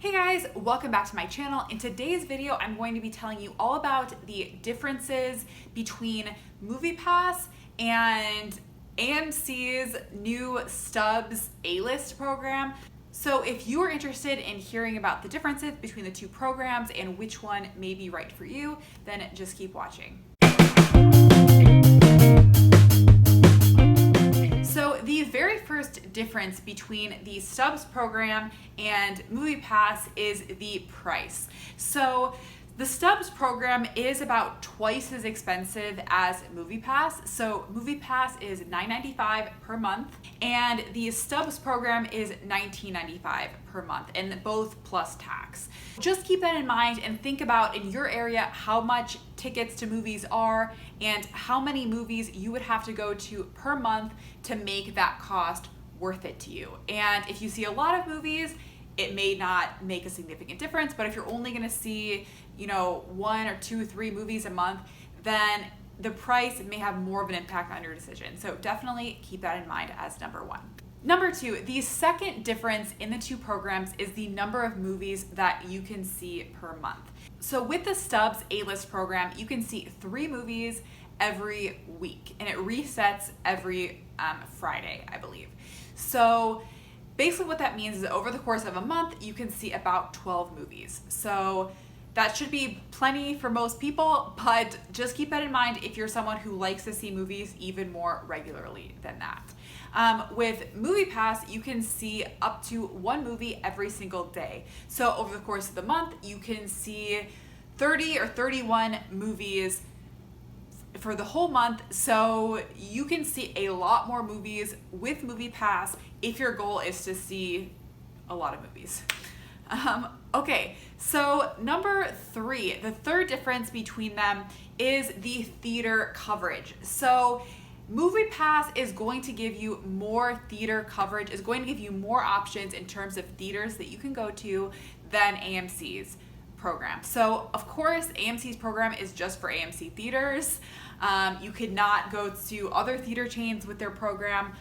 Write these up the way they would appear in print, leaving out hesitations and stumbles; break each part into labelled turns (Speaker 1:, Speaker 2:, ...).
Speaker 1: Hey guys, welcome back to my channel. In today's video, I'm going to be telling you all about the differences between Moviepass and AMC's new Stubs A-list program. So if you are interested in hearing about the differences between the two programs and which one may be right for you, then just keep watching. So the very first difference between the Stubs program and Moviepass is the price. So the Stubs program is about twice as expensive as Moviepass. So Moviepass is $9.95 per month and the Stubs program is $19.95 per month, and both plus tax. Just keep that in mind and think about in your area how much tickets to movies are and how many movies you would have to go to per month to make that cost worth it to you. And if you see a lot of movies, it may not make a significant difference, but if you're only gonna see, one or two, three movies a month, then the price may have more of an impact on your decision. So definitely keep that in mind as number one. Number two, the second difference in the two programs is the number of movies that you can see per month. So with the Stubs A-list program, you can see 3 movies every week, and it resets every Friday, I believe. So basically what that means is that over the course of a month, you can see about 12 movies. So that should be plenty for most people, but just keep that in mind if you're someone who likes to see movies even more regularly than that. With Moviepass, you can see up to 1 movie every single day. So over the course of the month, you can see 30 or 31 movies for the whole month. So you can see a lot more movies with Moviepass if your goal is to see a lot of movies. Okay, so number 3, the third difference between them is the theater coverage. So Moviepass is going to give you more theater coverage, is going to give you more options in terms of theaters that you can go to than AMC's program. So of course, AMC's program is just for AMC theaters. You could not go to other theater chains with their program.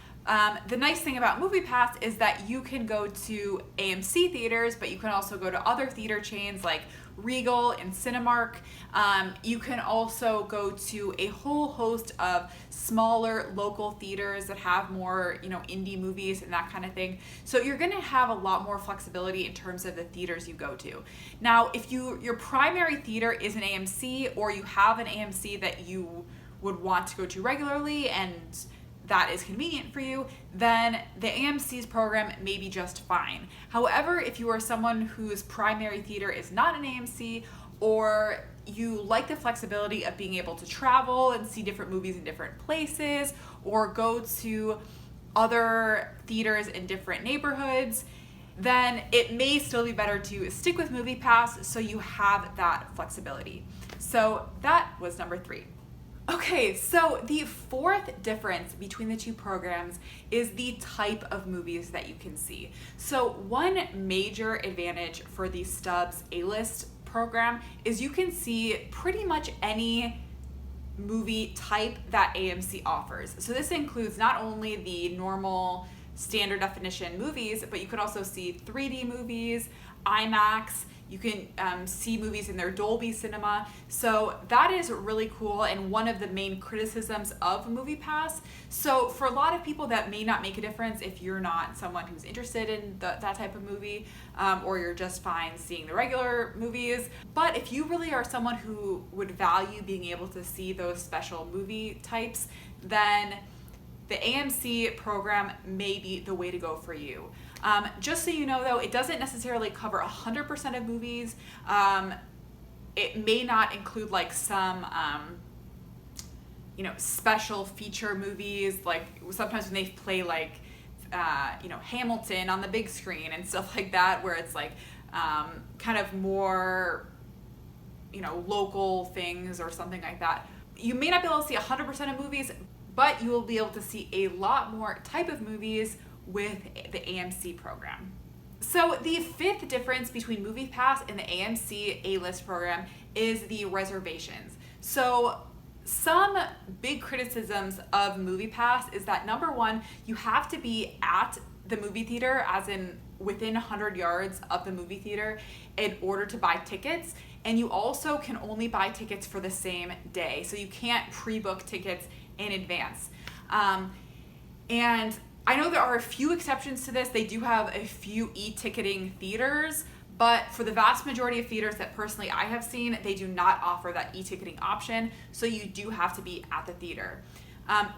Speaker 1: The nice thing about Moviepass is that you can go to AMC theaters, but you can also go to other theater chains like Regal and Cinemark. You can also go to a whole host of smaller local theaters that have more, indie movies and that kind of thing. So you're gonna have a lot more flexibility in terms of the theaters you go to. Now, if your primary theater is an AMC, or you have an AMC that you would want to go to regularly and that is convenient for you, then the AMC's program may be just fine. However, if you are someone whose primary theater is not an AMC, or you like the flexibility of being able to travel and see different movies in different places, or go to other theaters in different neighborhoods, then it may still be better to stick with Moviepass so you have that flexibility. So that was number 3. Okay, so the fourth difference between the two programs is the type of movies that you can see. So one major advantage for the Stubs A-list program is you can see pretty much any movie type that AMC offers. So this includes not only the normal standard definition movies, but you can also see 3D movies, IMAX. You can see movies in their Dolby Cinema. So that is really cool and one of the main criticisms of Moviepass. So for a lot of people that may not make a difference if you're not someone who's interested in that type of movie, or you're just fine seeing the regular movies. But if you really are someone who would value being able to see those special movie types, then the AMC program may be the way to go for you. Just so you know though, it doesn't necessarily cover 100% of movies. It may not include like some, special feature movies, like sometimes when they play like, Hamilton on the big screen and stuff like that, where it's like kind of more, local things or something like that. You may not be able to see 100% of movies, but you will be able to see a lot more type of movies with the AMC program. So the fifth difference between Moviepass and the AMC A-list program is the reservations. So some big criticisms of Moviepass is that number one, you have to be at the movie theater, as in within 100 yards of the movie theater in order to buy tickets. And you also can only buy tickets for the same day. So you can't pre-book tickets in advance. And I know there are a few exceptions to this. They do have a few e-ticketing theaters, but for the vast majority of theaters that personally I have seen, they do not offer that e-ticketing option. So you do have to be at the theater.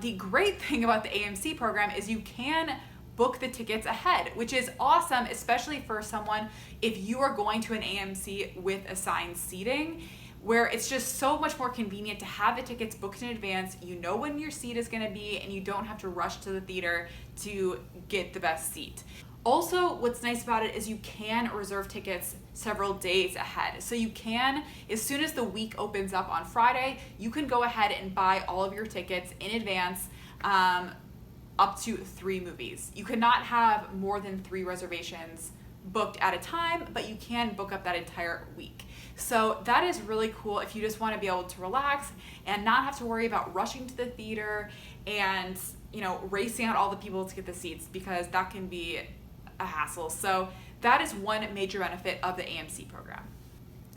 Speaker 1: The great thing about the AMC program is you can book the tickets ahead, which is awesome, especially for someone if you are going to an AMC with assigned seating, where it's just so much more convenient to have the tickets booked in advance. You know when your seat is going to be, and you don't have to rush to the theater to get the best seat. Also, what's nice about it is you can reserve tickets several days ahead. So you can, as soon as the week opens up on Friday, you can go ahead and buy all of your tickets in advance, up to 3 movies. You cannot have more than 3 reservations booked at a time, but you can book up that entire week. So that is really cool if you just want to be able to relax and not have to worry about rushing to the theater and, racing out all the people to get the seats, because that can be a hassle. So that is one major benefit of the AMC program.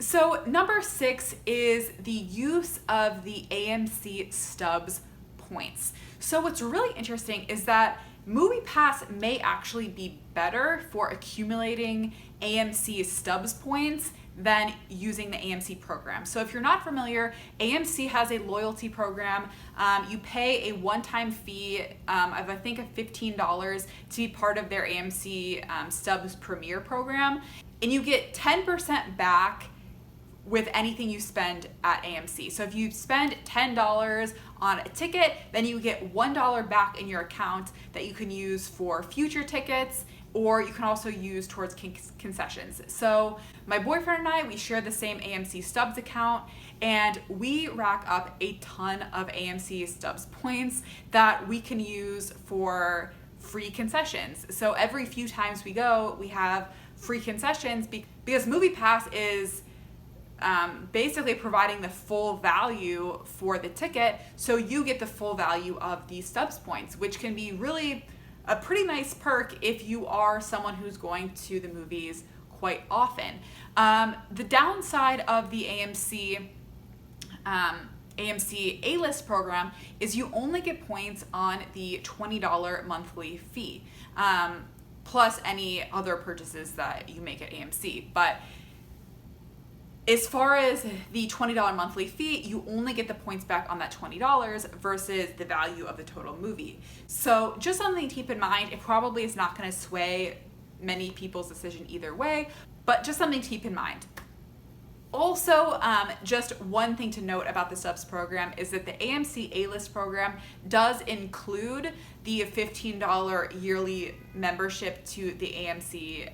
Speaker 1: So number 6 is the use of the AMC Stubs Points. So what's really interesting is that Moviepass may actually be better for accumulating AMC Stubs Points than using the AMC program. So if you're not familiar, AMC has a loyalty program. You pay a one-time fee of I think of $15 to be part of their AMC Stubs Premier program, and you get 10% back with anything you spend at AMC. So if you spend $10 on a ticket, then you get $1 back in your account that you can use for future tickets, or you can also use towards concessions. So my boyfriend and I, we share the same AMC Stubs account, and we rack up a ton of AMC Stubs points that we can use for free concessions. So every few times we go, we have free concessions because Moviepass is basically providing the full value for the ticket, so you get the full value of these Stubs points, which can be really a pretty nice perk if you are someone who's going to the movies quite often. The downside of the AMC A-List program is you only get points on the $20 monthly fee, plus any other purchases that you make at AMC. But as far as the $20 monthly fee, you only get the points back on that $20 versus the value of the total movie. So just something to keep in mind. It probably is not going to sway many people's decision either way, but just something to keep in mind. Also, just one thing to note about the Stubs program is that the AMC A-List program does include the $15 yearly membership to the AMC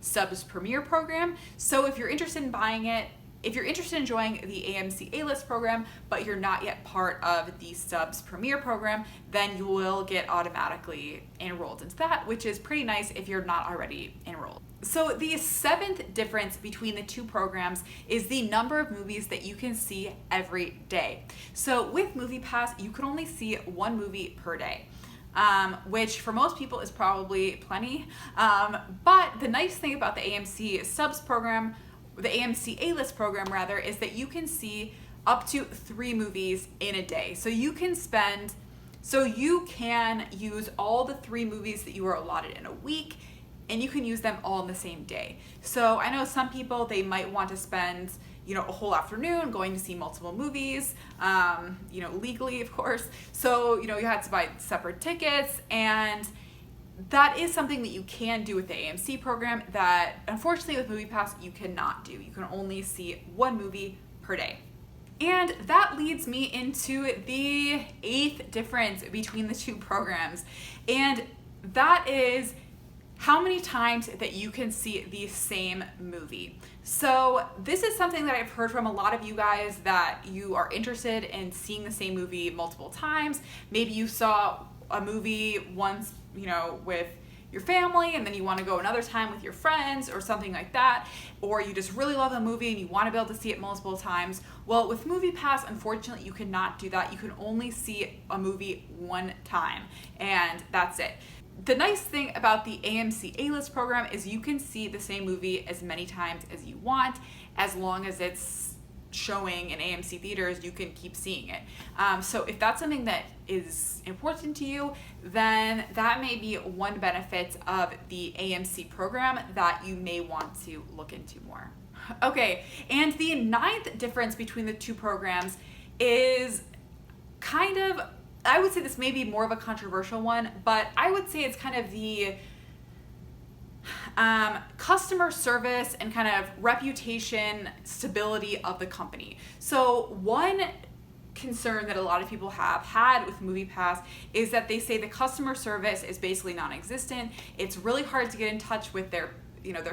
Speaker 1: Stubs Premier program. So if you're interested in buying it, if you're interested in joining the AMC A-List program, but you're not yet part of the Stubs Premier program, then you will get automatically enrolled into that, which is pretty nice if you're not already enrolled. So the 7th difference between the two programs is the number of movies that you can see every day. So with Moviepass, you can only see 1 movie per day. Which for most people is probably plenty. But the nice thing about the AMC Stubs program, the AMC A-List program rather, is that you can see up to 3 movies in a day. So you can use all the 3 movies that you are allotted in a week, and you can use them all in the same day. So I know some people, they might want to spend a whole afternoon going to see multiple movies, legally, of course. So, you had to buy separate tickets, and that is something that you can do with the AMC program that, unfortunately, with Moviepass, you cannot do. You can only see 1 movie per day. And that leads me into the 8th difference between the two programs, and that is how many times that you can see the same movie. So this is something that I've heard from a lot of you guys, that you are interested in seeing the same movie multiple times. Maybe you saw a movie once, with your family, and then you want to go another time with your friends or something like that, or you just really love a movie and you want to be able to see it multiple times. Well, with Moviepass, unfortunately, you cannot do that. You can only see a movie 1 time, and that's it. the nice thing about the AMC A-List program is you can see the same movie as many times as you want, as long as it's showing in AMC theaters, you can keep seeing it. So if that's something that is important to you, then that may be one benefit of the AMC program that you may want to look into more. Okay, and the ninth difference between the two programs is kind of, I would say this may be more of a controversial one, but I would say it's kind of the customer service and kind of reputation stability of the company. So one concern that a lot of people have had with Moviepass is that they say the customer service is basically non-existent. It's really hard to get in touch with their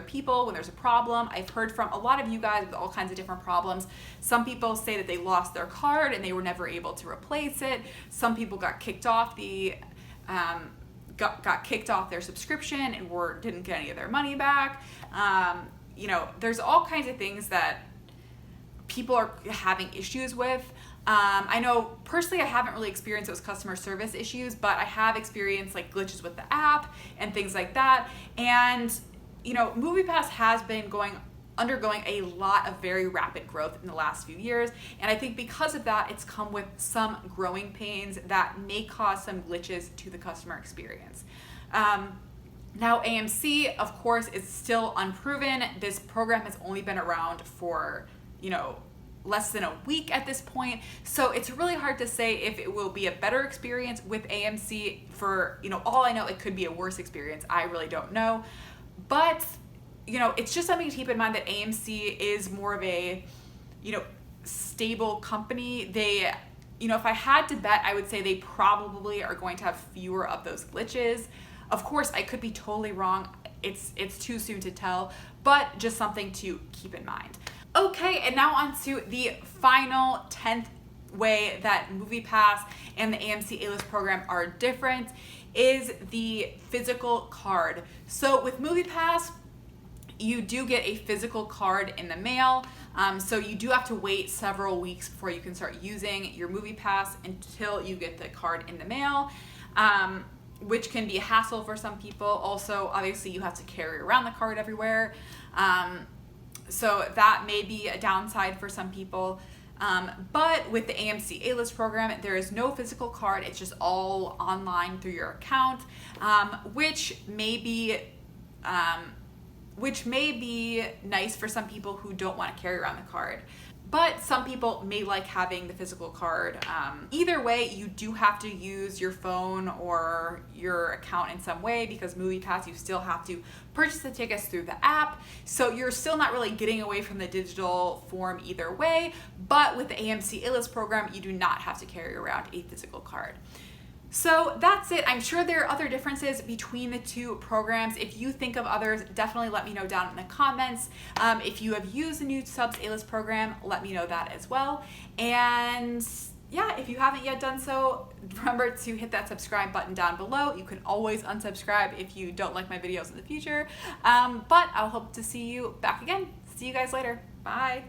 Speaker 1: people when there's a problem. I've heard from a lot of you guys with all kinds of different problems. Some people say that they lost their card and they were never able to replace it. Some people got kicked off got kicked off their subscription and didn't get any of their money back. There's all kinds of things that people are having issues with. I know personally I haven't really experienced those customer service issues, but I have experienced like glitches with the app and things like that. And Moviepass has been undergoing a lot of very rapid growth in the last few years, and I think because of that, it's come with some growing pains that may cause some glitches to the customer experience. Now AMC, of course, is still unproven. This program has only been around for, less than a week at this point, so it's really hard to say if it will be a better experience with AMC. For all I know, it could be a worse experience. I really don't know. But, it's just something to keep in mind that AMC is more of a, stable company. They, if I had to bet, I would say they probably are going to have fewer of those glitches. Of course, I could be totally wrong. It's too soon to tell, but just something to keep in mind. Okay, and now on to the final 10th way that Moviepass and the AMC A-List program are different is the physical card. So with Moviepass, you do get a physical card in the mail. So you do have to wait several weeks before you can start using your Moviepass until you get the card in the mail, which can be a hassle for some people. Also, obviously, you have to carry around the card everywhere. So that may be a downside for some people. But with the AMC A-List program, there is no physical card. It's just all online through your account, which may be nice for some people who don't want to carry around the card. But some people may like having the physical card. Either way, you do have to use your phone or your account in some way, because Moviepass, you still have to purchase the tickets through the app. So you're still not really getting away from the digital form either way. But with the AMC A-List program, you do not have to carry around a physical card. So that's it. I'm sure there are other differences between the two programs. If you think of others, definitely let me know down in the comments. If you have used the new Stubs A-List program, let me know that as well. And yeah, if you haven't yet done so, remember to hit that subscribe button down below. You can always unsubscribe if you don't like my videos in the future. But I'll hope to see you back again. See you guys later. Bye.